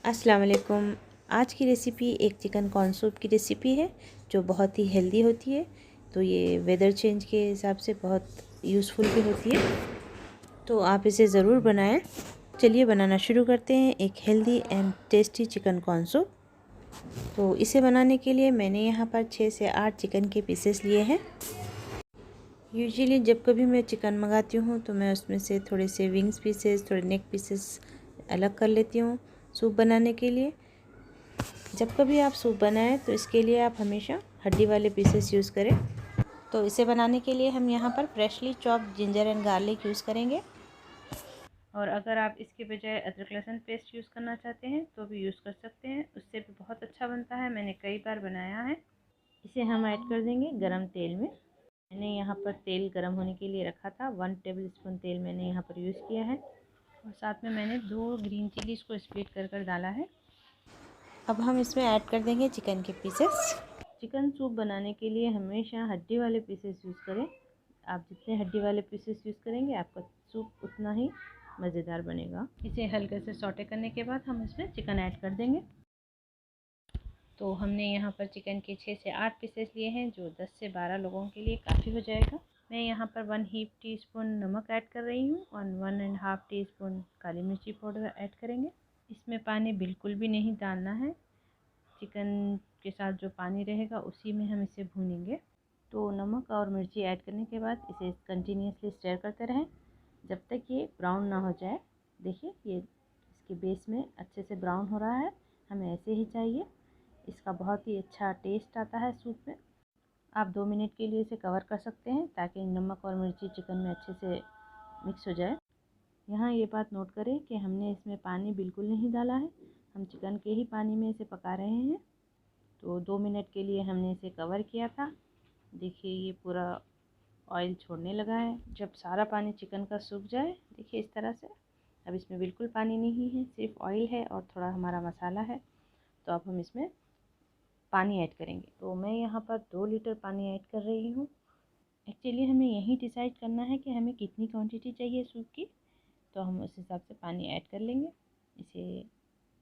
अस्सलाम वालेकुम। आज की रेसिपी एक चिकन कॉर्न सूप की रेसिपी है जो बहुत ही हेल्दी होती है। तो ये वेदर चेंज के हिसाब से बहुत यूज़फुल भी होती है, तो आप इसे ज़रूर बनाएं। चलिए बनाना शुरू करते हैं एक healthy and tasty chicken corn soup. तो इसे बनाने के लिए मैंने यहाँ पर 6 से 8 चिकन के पीसेस लिए हैं। यूजुअली जब कभी मैं चिकन मंगाती हूँ तो मैं उसमें से थोड़े से विंग्स पीसेस, थोड़े नेक पीसेस अलग कर लेती हूँ सूप बनाने के लिए। जब कभी आप सूप बनाएं तो इसके लिए आप हमेशा हड्डी वाले पीसेस यूज़ करें। तो इसे बनाने के लिए हम यहाँ पर freshly chopped ginger and garlic use करेंगे, और अगर आप इसके बजाय अदरक लहसुन पेस्ट यूज़ करना चाहते हैं तो भी यूज़ कर सकते हैं, उससे भी बहुत अच्छा बनता है। मैंने कई बार बनाया है। इसे हम ऐड कर देंगे गरम तेल में। मैंने यहाँ पर तेल गरम होने के लिए रखा था। 1 टेबल स्पून तेल मैंने यहाँ पर यूज़ किया है, और साथ में मैंने 2 ग्रीन चिलीज़ को स्प्लिट कर डाला है। अब हम इसमें ऐड कर देंगे चिकन के पीसेस। चिकन सूप बनाने के लिए हमेशा हड्डी वाले पीसेस यूज़ करें। आप जितने हड्डी वाले पीसेस यूज़ करेंगे आपका सूप उतना ही मज़ेदार बनेगा। इसे हल्के से सौटे करने के बाद हम इसमें चिकन ऐड कर देंगे। तो हमने यहाँ पर चिकन के 6 से 8 पीसेस लिए हैं, जो 10 से 12 लोगों के लिए काफ़ी हो जाएगा। मैं यहाँ पर 1 हीप टी स्पून नमक ऐड कर रही हूँ और 1.5 टी स्पून काली मिर्ची पाउडर ऐड करेंगे। इसमें पानी बिल्कुल भी नहीं डालना है। चिकन के साथ जो पानी रहेगा उसी में हम इसे भूनेंगे। तो नमक और मिर्ची ऐड करने के बाद इसे कंटिन्यूसली स्टर करते रहें जब तक ये ब्राउन ना हो जाए। देखिए ये इसके बेस में अच्छे से ब्राउन हो रहा है, हमें ऐसे ही चाहिए। इसका बहुत ही अच्छा टेस्ट आता है सूप में। आप 2 मिनट के लिए इसे कवर कर सकते हैं ताकि नमक और मिर्ची चिकन में अच्छे से मिक्स हो जाए। यहाँ ये बात नोट करें कि हमने इसमें पानी बिल्कुल नहीं डाला है, हम चिकन के ही पानी में इसे पका रहे हैं। तो 2 मिनट के लिए हमने इसे कवर किया था। देखिए ये पूरा ऑयल छोड़ने लगा है। जब सारा पानी चिकन का सूख जाए, देखिए इस तरह से, अब इसमें बिल्कुल पानी नहीं है, सिर्फ ऑयल है और थोड़ा हमारा मसाला है। तो अब हम इसमें पानी ऐड करेंगे। तो मैं यहाँ पर 2 लीटर पानी ऐड कर रही हूँ। एक्चुअली हमें यही डिसाइड करना है कि हमें कितनी क्वांटिटी चाहिए सूप की, तो हम उस हिसाब से पानी ऐड कर लेंगे। इसे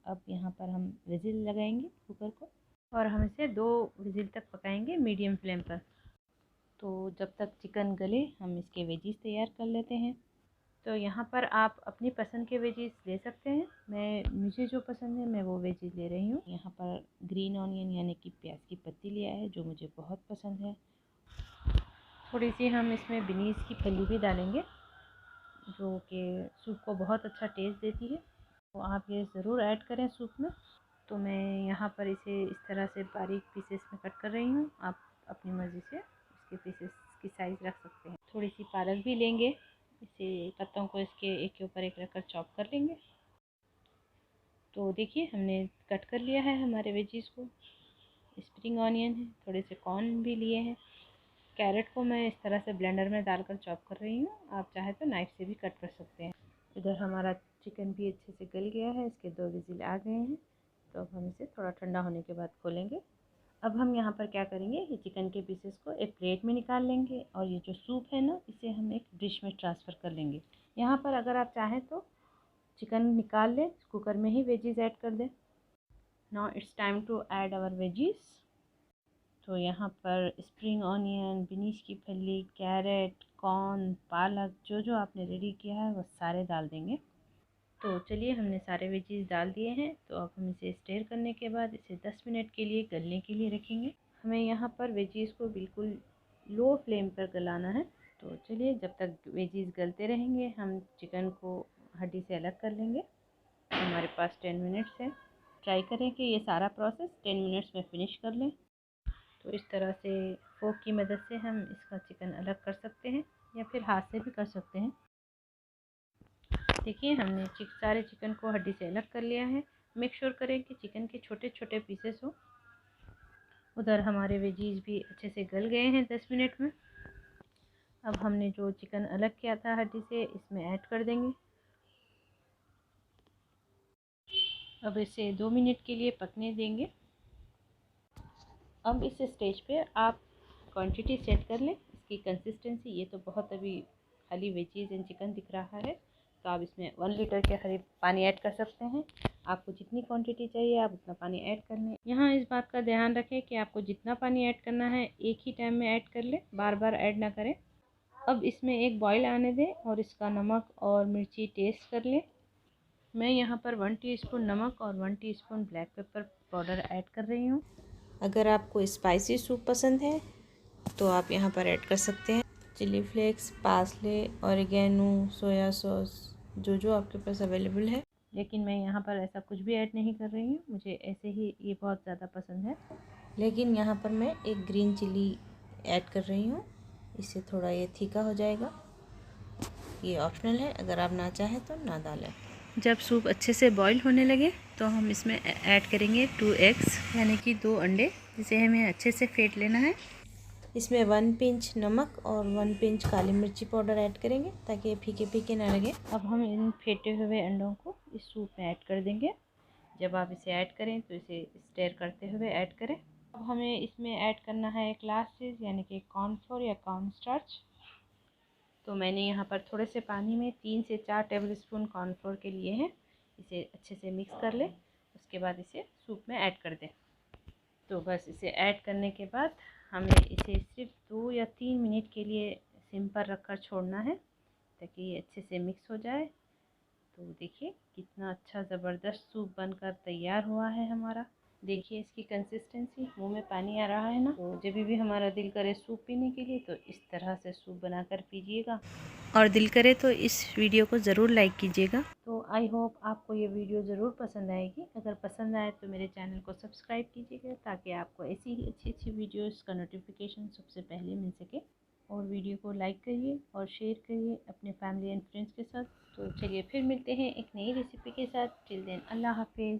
अब यहाँ पर हम विजिल लगाएंगे कुकर को, और हम इसे 2 विजिल तक पकाएंगे मीडियम फ्लेम पर। तो जब तक चिकन गले हम इसके वेजीज तैयार कर लेते हैं। तो यहाँ पर आप अपनी पसंद के वेजीज ले सकते हैं। मुझे जो पसंद है मैं वो वेजीज ले रही हूँ। यहाँ पर ग्रीन ऑनियन यानी कि प्याज की पत्ती लिया है, जो मुझे बहुत पसंद है। थोड़ी सी हम इसमें बीनीस की फली भी डालेंगे, जो कि सूप को बहुत अच्छा टेस्ट देती है। तो आप ये ज़रूर ऐड करें सूप में। तो मैं यहाँ पर इसे इस तरह से बारीक पीसेस में कट कर रही हूँ। आप अपनी मर्ज़ी से इसके पीसेस की साइज़ रख सकते हैं। थोड़ी सी पालक भी लेंगे, इसे पत्तों को इसके एक के ऊपर एक रखकर चॉप कर लेंगे। तो देखिए हमने कट कर लिया है हमारे वेजीज़ को। स्प्रिंग ऑनियन है, थोड़े से कॉर्न भी लिए हैं। कैरेट को मैं इस तरह से ब्लेंडर में डालकर चॉप कर रही हूँ। आप चाहे तो नाइफ़ से भी कट कर सकते हैं। इधर हमारा चिकन भी अच्छे से गल गया है, इसके 2 विजिल आ गए हैं। तो अब हम इसे थोड़ा ठंडा होने के बाद खोलेंगे। अब हम यहाँ पर क्या करेंगे, ये चिकन के पीसेस को एक प्लेट में निकाल लेंगे, और ये जो सूप है ना, इसे हम एक डिश में ट्रांसफ़र कर लेंगे। यहाँ पर अगर आप चाहें तो चिकन निकाल लें, कुकर में ही वेजीज ऐड कर दें। Now it's time to add our veggies. तो यहाँ पर स्प्रिंग ऑनियन, बीनीस की फली, कैरेट, कॉर्न, पालक, जो जो आपने रेडी किया है वो सारे डाल देंगे। तो चलिए हमने सारे वेजीज डाल दिए हैं। तो अब हम इसे स्टेर करने के बाद इसे 10 मिनट के लिए गलने के लिए रखेंगे। हमें यहाँ पर वेजीज को बिल्कुल लो फ्लेम पर गलाना है। तो चलिए जब तक वेजीज गलते रहेंगे हम चिकन को हड्डी से अलग कर लेंगे। हमारे पास 10 मिनट्स है। ट्राई करें कि ये सारा प्रोसेस 10 मिनट्स में फ़िनिश कर लें। तो इस तरह से फोक की मदद से हम इसका चिकन अलग कर सकते हैं, या फिर हाथ से भी कर सकते हैं। देखिए हमने सारे चिकन को हड्डी से अलग कर लिया है। मेक श्योर करें कि चिकन के छोटे छोटे पीसेस हो। उधर हमारे वेजीज भी अच्छे से गल गए हैं 10 मिनट में। अब हमने जो चिकन अलग किया था हड्डी से, इसमें ऐड कर देंगे। अब इसे 2 मिनट के लिए पकने देंगे। अब इस स्टेज पे आप क्वांटिटी सेट कर लें इसकी कंसिस्टेंसी। ये तो बहुत अभी खाली वेजीज एंड चिकन दिख रहा है, तो आप इसमें 1 लीटर के करीब पानी ऐड कर सकते हैं। आपको जितनी क्वांटिटी चाहिए आप उतना पानी ऐड कर लें। यहाँ इस बात का ध्यान रखें कि आपको जितना पानी ऐड करना है एक ही टाइम में ऐड कर लें, बार बार ऐड ना करें। अब इसमें एक बॉईल आने दें और इसका नमक और मिर्ची टेस्ट कर लें। मैं यहाँ पर 1 टीस्पून नमक और 1 teaspoon black pepper powder add कर रही हूँ। अगर आपको स्पाइसी सूप पसंद है तो आप यहाँ पर ऐड कर सकते हैं chilli flakes, parsley, oregano, soya sauce, जो आपके पास अवेलेबल है। लेकिन मैं यहाँ पर ऐसा कुछ भी ऐड नहीं कर रही हूँ, मुझे ऐसे ही ये बहुत ज़्यादा पसंद है। लेकिन यहाँ पर मैं एक ग्रीन चिली ऐड कर रही हूँ, इससे थोड़ा ये तीखा हो जाएगा। ये ऑप्शनल है, अगर आप ना चाहें तो ना डालें। जब सूप अच्छे से बॉईल होने लगे तो हम इसमें ऐड करेंगे 2 एग्स यानी कि 2 अंडे, जिसे हमें अच्छे से फेंट लेना है। इसमें 1 पिंच नमक और 1 पिंच काली मिर्ची पाउडर ऐड करेंगे ताकि ये फीके फीके ना लगे। अब हम इन फेंटे हुए अंडों को इस सूप में ऐड कर देंगे। जब आप इसे ऐड करें तो इसे स्टेयर करते हुए ऐड करें। अब हमें इसमें ऐड करना है एक लास्ट चीज़ यानी कि कॉर्नफ्लोर या कॉर्न स्टार्च। तो मैंने यहाँ पर थोड़े से पानी में 3 से 4 टेबलस्पून कॉर्नफ्लोर के लिए हैं। इसे अच्छे से मिक्स कर लें, उसके बाद इसे सूप में ऐड कर दें। तो बस इसे ऐड करने के बाद हमें इसे सिर्फ 2 या 3 मिनट के लिए सिम पर रखकर छोड़ना है ताकि ये अच्छे से मिक्स हो जाए। तो देखिए कितना अच्छा ज़बरदस्त सूप बनकर तैयार हुआ है हमारा। देखिए इसकी कंसिस्टेंसी, मुंह में पानी आ रहा है ना। तो जब भी हमारा दिल करे सूप पीने के लिए तो इस तरह से सूप बनाकर पीजिएगा, और दिल करे तो इस वीडियो को ज़रूर लाइक कीजिएगा। तो आई होप आपको ये वीडियो ज़रूर पसंद आएगी। अगर पसंद आए तो मेरे चैनल को सब्सक्राइब कीजिएगा ताकि आपको ऐसी ही अच्छी अच्छी वीडियोस का नोटिफिकेशन सबसे पहले मिल सके। और वीडियो को लाइक करिए और शेयर करिए अपने फैमिली एंड फ्रेंड्स के साथ। तो चलिए फिर मिलते हैं एक नई रेसिपी के साथ। टिल देन अल्लाह हाफिज़।